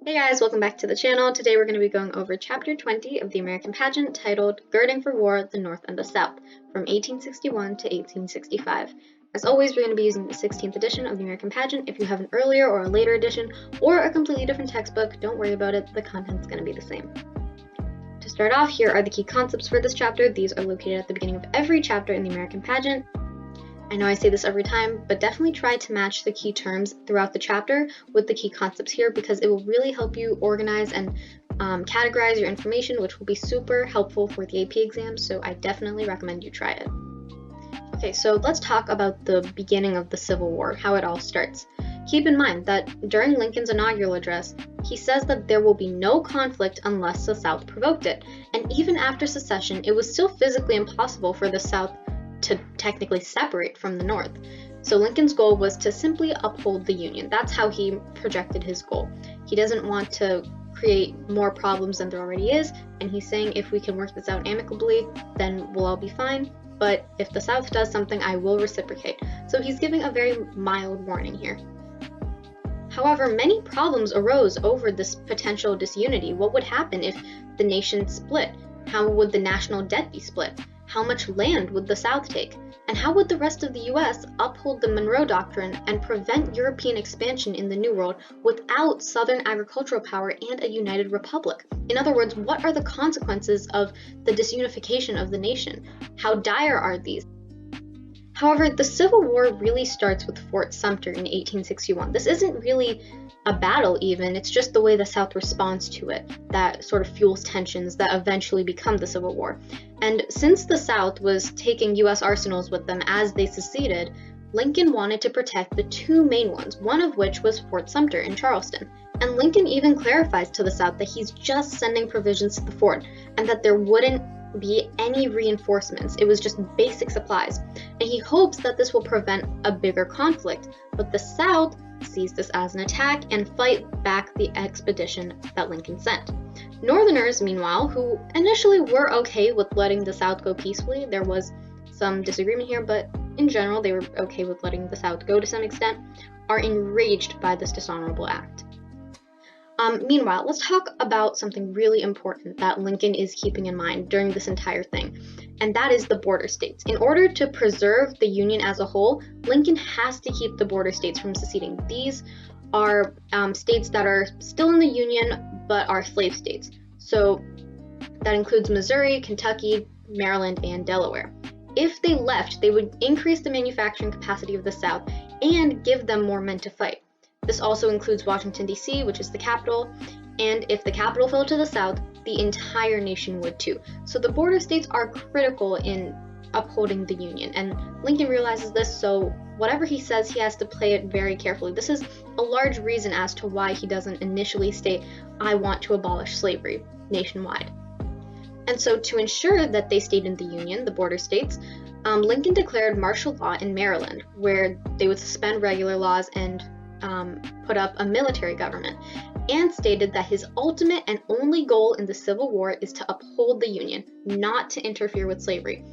Hey guys, welcome back to the channel. Today we're going to be going over Chapter 20 of the American Pageant titled Girding for War, the North and the South, from 1861 to 1865. As always, we're going to be using the 16th edition of the American Pageant. If you have an earlier or a later edition or a completely different textbook, don't worry about it, the content's going to be the same. To start off, here are the key concepts for this chapter. These are located at the beginning of every chapter in the American Pageant. I know I say this every time, but definitely try to match the key terms throughout the chapter with the key concepts here because it will really help you organize and categorize your information, which will be super helpful for the AP exam, so I definitely recommend you try it. Okay, so let's talk about the beginning of the Civil War, how it all starts. Keep in mind that during Lincoln's inaugural address, he says that there will be no conflict unless the South provoked it, and even after secession, it was still physically impossible for the South to technically separate from the North. So Lincoln's goal was to simply uphold the Union. That's how he projected his goal. He doesn't want to create more problems than there already is, and he's saying if we can work this out amicably, then we'll all be fine, but if the South does something, I will reciprocate. So he's giving a very mild warning here. However, many problems arose over this potential disunity. What would happen if the nation split? How would the national debt be split? How much land would the South take? And how would the rest of the US uphold the Monroe Doctrine and prevent European expansion in the New World without Southern agricultural power and a united republic? In other words, what are the consequences of the disunification of the nation? How dire are these? However, the Civil War really starts with Fort Sumter in 1861. This isn't really a battle even, it's just the way the South responds to it that sort of fuels tensions that eventually become the Civil War. And since the South was taking US arsenals with them as they seceded, Lincoln wanted to protect the two main ones, one of which was Fort Sumter in Charleston. And Lincoln even clarifies to the South that he's just sending provisions to the fort and that there wouldn't be any reinforcements. It was just basic supplies. And he hopes that this will prevent a bigger conflict. But the South sees this as an attack and fight back the expedition that Lincoln sent. Northerners, meanwhile, who initially were okay with letting the South go peacefully, there was some disagreement here, but in general they were okay with letting the South go to some extent, are enraged by this dishonorable act. Meanwhile, let's talk about something really important that Lincoln is keeping in mind during this entire thing, and that is the border states. In order to preserve the Union as a whole, Lincoln has to keep the border states from seceding. These are states that are still in the Union but are slave states. So that includes Missouri, Kentucky, Maryland, and Delaware. If they left, they would increase the manufacturing capacity of the South and give them more men to fight. This also includes Washington, D.C., which is the capital, and if the capital fell to the South, the entire nation would too. So the border states are critical in upholding the Union, and Lincoln realizes this, so whatever he says, he has to play it very carefully. This is a large reason as to why he doesn't initially state, I want to abolish slavery nationwide. And so to ensure that they stayed in the Union, the border states, Lincoln declared martial law in Maryland, where they would suspend regular laws and put up a military government, and stated that his ultimate and only goal in the Civil War is to uphold the Union, not to interfere with slavery.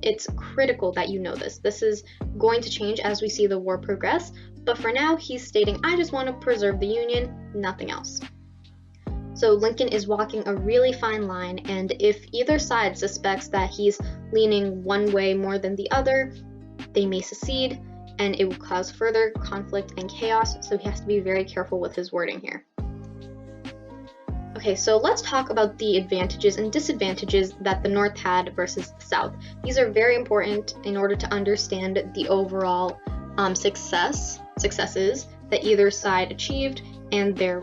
It's critical that you know this. This is going to change as we see the war progress, but for now he's stating, I just want to preserve the Union, nothing else. So Lincoln is walking a really fine line, and if either side suspects that he's leaning one way more than the other, they may secede, and it will cause further conflict and chaos, so he has to be very careful with his wording here. Okay, so let's talk about the advantages and disadvantages that the North had versus the South. These are very important in order to understand the overall successes that either side achieved and their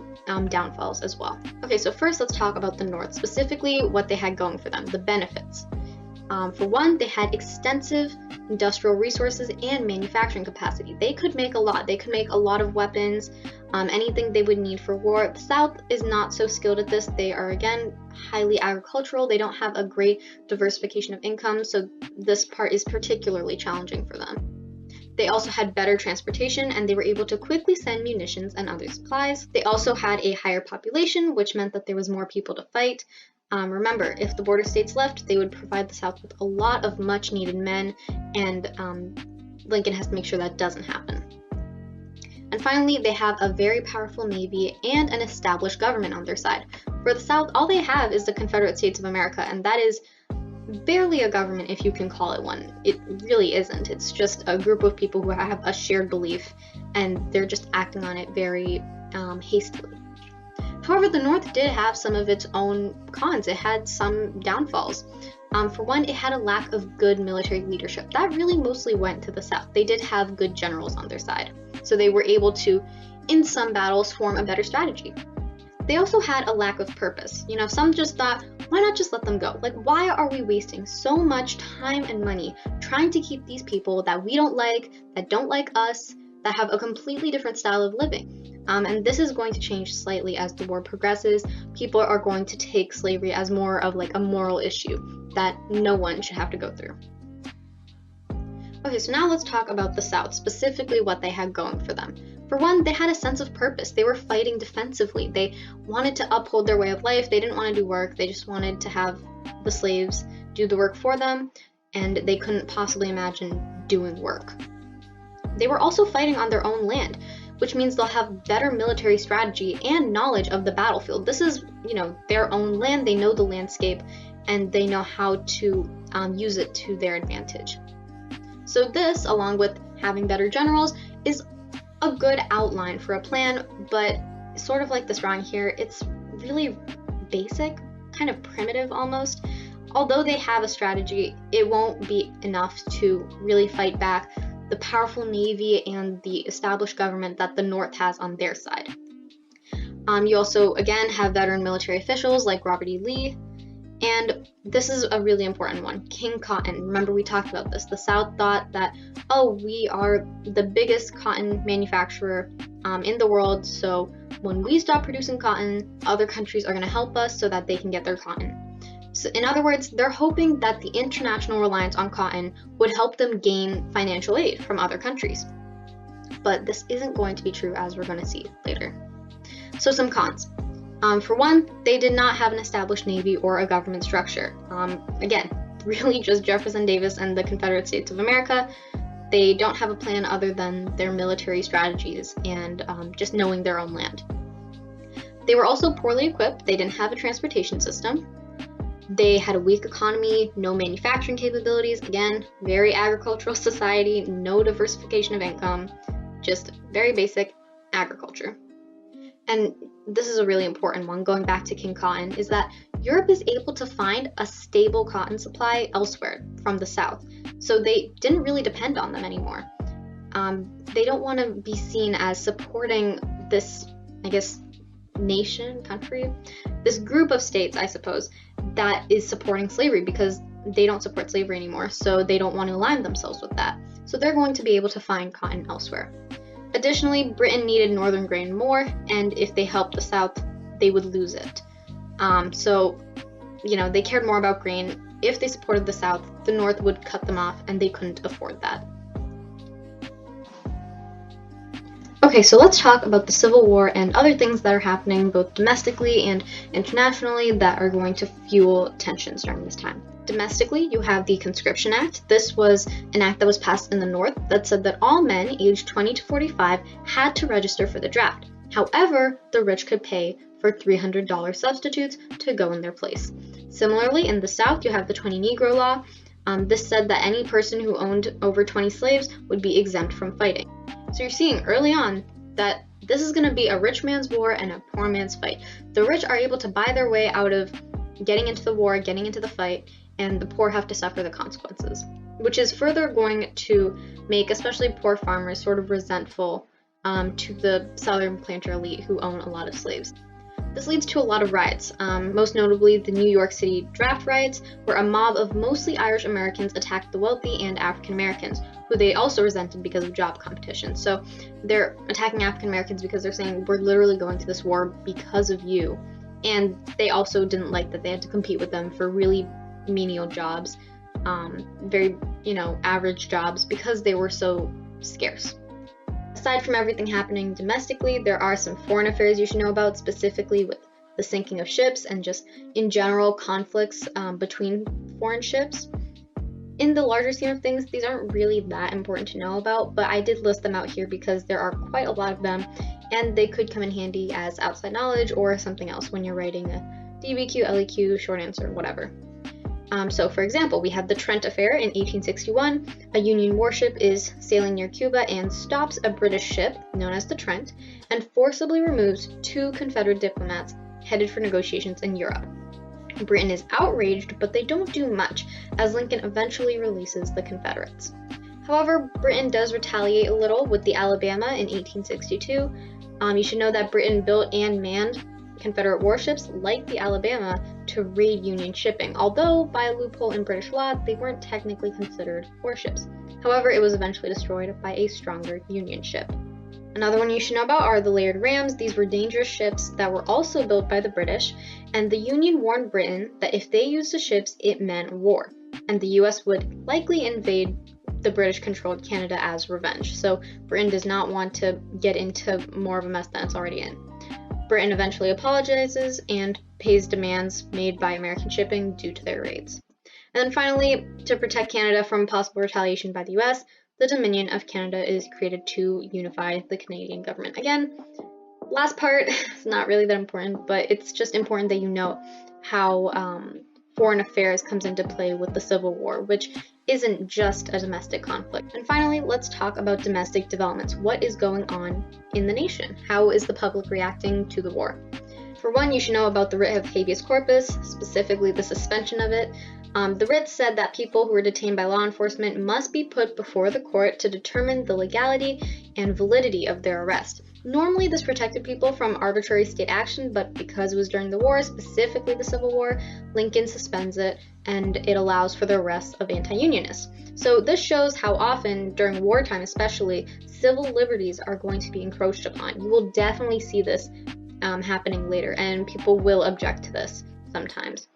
downfalls as well. Okay, so first let's talk about the North, specifically what they had going for them, the benefits. For one, they had extensive industrial resources and manufacturing capacity. They could make a lot. They could make a lot of weapons, anything they would need for war. The South is not so skilled at this. They are, again, highly agricultural. They don't have a great diversification of income, so this part is particularly challenging for them. They also had better transportation, and they were able to quickly send munitions and other supplies. They also had a higher population, which meant that there was more people to fight. Remember, if the border states left, they would provide the South with a lot of much-needed men, and Lincoln has to make sure that doesn't happen. And finally, they have a very powerful navy and an established government on their side. For the South, all they have is the Confederate States of America, and that is barely a government if you can call it one. It really isn't. It's just a group of people who have a shared belief, and they're just acting on it very hastily. However, the North did have some of its own cons. It had some downfalls. For one, it had a lack of good military leadership. That really mostly went to the South. They did have good generals on their side, so they were able to, in some battles, form a better strategy. They also had a lack of purpose. Some just thought, why not just let them go? Like, why are we wasting so much time and money trying to keep these people that we don't like, that don't like us, that have a completely different style of living? And this is going to change slightly as the war progresses. People are going to take slavery as more of like a moral issue that no one should have to go through. Okay, so now let's talk about the South, specifically what they had going for them. For one, they had a sense of purpose. They were fighting defensively. They wanted to uphold their way of life. They didn't want to do work. They just wanted to have the slaves do the work for them, and they couldn't possibly imagine doing work. They were also fighting on their own land, which means they'll have better military strategy and knowledge of the battlefield. This is, their own land. They know the landscape, and they know how to use it to their advantage. So this, along with having better generals, is a good outline for a plan, but sort of like this drawing here, it's really basic, kind of primitive almost. Although they have a strategy, it won't be enough to really fight back the powerful navy and the established government that the North has on their side. You also, again, have veteran military officials like Robert E. Lee, and this is a really important one, King Cotton. Remember, we talked about this. The South thought that, we are the biggest cotton manufacturer in the world, so when we stop producing cotton, other countries are going to help us so that they can get their cotton. So in other words, they're hoping that the international reliance on cotton would help them gain financial aid from other countries. But this isn't going to be true, as we're going to see later. So some cons. For one, they did not have an established navy or a government structure. Again, really just Jefferson Davis and the Confederate States of America. They don't have a plan other than their military strategies and just knowing their own land. They were also poorly equipped. They didn't have a transportation system. They had a weak economy, no manufacturing capabilities. Again, very agricultural society, no diversification of income, just very basic agriculture. And this is a really important one, going back to King Cotton, is that Europe is able to find a stable cotton supply elsewhere from the South. So they didn't really depend on them anymore. They don't want to be seen as supporting this, country, this group of states, I suppose, that is supporting slavery, because they don't support slavery anymore, so they don't want to align themselves with that. So they're going to be able to find cotton elsewhere. Additionally, Britain needed northern grain more, and if they helped the South, they would lose it. They cared more about grain. If they supported the South, the North would cut them off, and they couldn't afford that. Okay, so let's talk about the Civil War and other things that are happening both domestically and internationally that are going to fuel tensions during this time. Domestically, you have the Conscription Act. This was an act that was passed in the North that said that all men aged 20 to 45 had to register for the draft. However, the rich could pay for $300 substitutes to go in their place. Similarly, in the South, you have the 20 Negro Law. This said that any person who owned over 20 slaves would be exempt from fighting. So you're seeing early on that this is going to be a rich man's war and a poor man's fight. The rich are able to buy their way out of getting into the war, getting into the fight, and the poor have to suffer the consequences, which is further going to make especially poor farmers sort of resentful to the southern planter elite who own a lot of slaves. This leads to a lot of riots, most notably the New York City draft riots, where a mob of mostly Irish Americans attacked the wealthy and African Americans, who they also resented because of job competition. So they're attacking African Americans because they're saying, we're literally going to this war because of you. And they also didn't like that they had to compete with them for really menial jobs, very, average jobs, because they were so scarce. Aside from everything happening domestically, there are some foreign affairs you should know about, specifically with the sinking of ships and just in general conflicts between foreign ships. In the larger scheme of things, these aren't really that important to know about, but I did list them out here because there are quite a lot of them, and they could come in handy as outside knowledge or something else when you're writing a DBQ, LEQ, short answer, whatever. So for example, we have the Trent Affair in 1861. A Union warship is sailing near Cuba and stops a British ship, known as the Trent, and forcibly removes 2 Confederate diplomats headed for negotiations in Europe. Britain is outraged, but they don't do much, as Lincoln eventually releases the Confederates. However, Britain does retaliate a little with the Alabama in 1862. You should know that Britain built and manned Confederate warships like the Alabama to raid Union shipping, although by a loophole in British law, they weren't technically considered warships. However, it was eventually destroyed by a stronger Union ship. Another one you should know about are the layered rams. These were dangerous ships that were also built by the British, and the Union warned Britain that if they used the ships, it meant war, and the US would likely invade the British-controlled Canada as revenge. So Britain does not want to get into more of a mess than it's already in. Britain eventually apologizes and pays demands made by American shipping due to their raids. And then finally, to protect Canada from possible retaliation by the US, the Dominion of Canada is created to unify the Canadian government. Again, last part is not really that important, but it's just important that you know how foreign affairs comes into play with the Civil War, which isn't just a domestic conflict. And finally, let's talk about domestic developments. What is going on in the nation? How is the public reacting to the war? For one, you should know about the writ of habeas corpus, specifically the suspension of it. The writ said that people who were detained by law enforcement must be put before the court to determine the legality and validity of their arrest. Normally, this protected people from arbitrary state action, but because it was during the war, specifically the Civil War, Lincoln suspends it, and it allows for the arrest of anti-unionists. So this shows how often, during wartime especially, civil liberties are going to be encroached upon. You will definitely see this happening later, and people will object to this sometimes.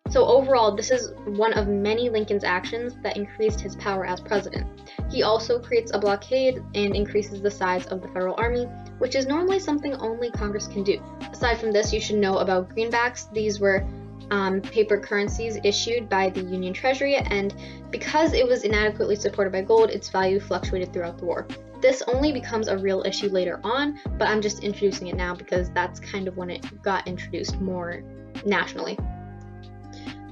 So overall, this is one of many Lincoln's actions that increased his power as president. He also creates a blockade and increases the size of the federal army, which is normally something only Congress can do. Aside from this, you should know about greenbacks. These were paper currencies issued by the Union Treasury, and because it was inadequately supported by gold, its value fluctuated throughout the war. This only becomes a real issue later on, but I'm just introducing it now because that's kind of when it got introduced more nationally.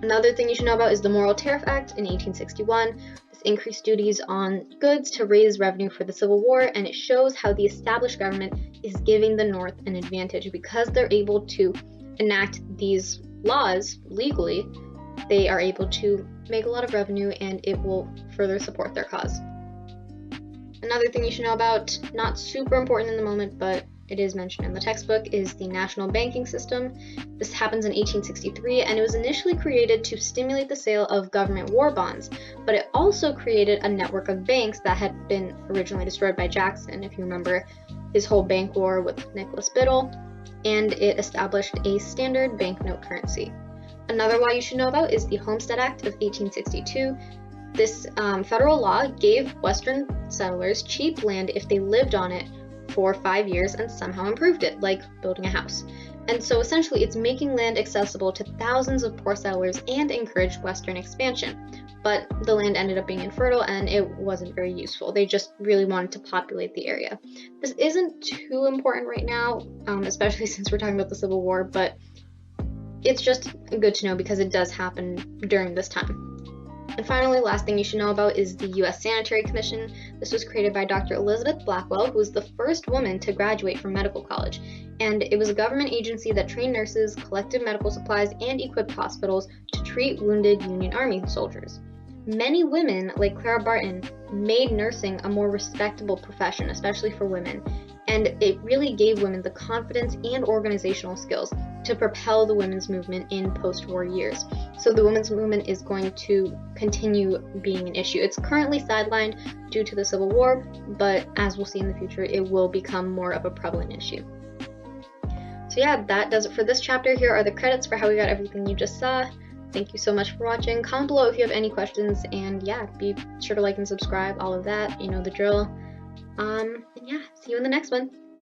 Another thing you should know about is the Morrill Tariff Act in 1861. This increased duties on goods to raise revenue for the Civil War, and it shows how the established government is giving the North an advantage because they're able to enact these laws legally. They are able to make a lot of revenue, and it will further support their cause. Another thing you should know about, not super important in the moment, but it is mentioned in the textbook, is the national banking system. This happens in 1863, and it was initially created to stimulate the sale of government war bonds, but it also created a network of banks that had been originally destroyed by Jackson, if you remember his whole bank war with Nicholas Biddle, and it established a standard banknote currency. Another law you should know about is the Homestead Act of 1862. This federal law gave Western settlers cheap land if they lived on it for 5 years and somehow improved it, like building a house. And so essentially it's making land accessible to thousands of poor settlers and encouraged Western expansion. But the land ended up being infertile and it wasn't very useful. They just really wanted to populate the area. This isn't too important right now, especially since we're talking about the Civil War, but it's just good to know because it does happen during this time. And finally, last thing you should know about is the U.S. Sanitary Commission. This was created by Dr. Elizabeth Blackwell, who was the first woman to graduate from medical college. And it was a government agency that trained nurses, collected medical supplies, and equipped hospitals to treat wounded Union Army soldiers. Many women, like Clara Barton, made nursing a more respectable profession, especially for women. And it really gave women the confidence and organizational skills to propel the women's movement in post-war years. So the women's movement is going to continue being an issue. It's currently sidelined due to the Civil War, but as we'll see in the future, it will become more of a prevalent issue. So yeah, that does it for this chapter. Here are the credits for how we got everything you just saw. Thank you so much for watching. Comment below if you have any questions, and yeah, be sure to like and subscribe, all of that, you know the drill. And yeah, see you in the next one.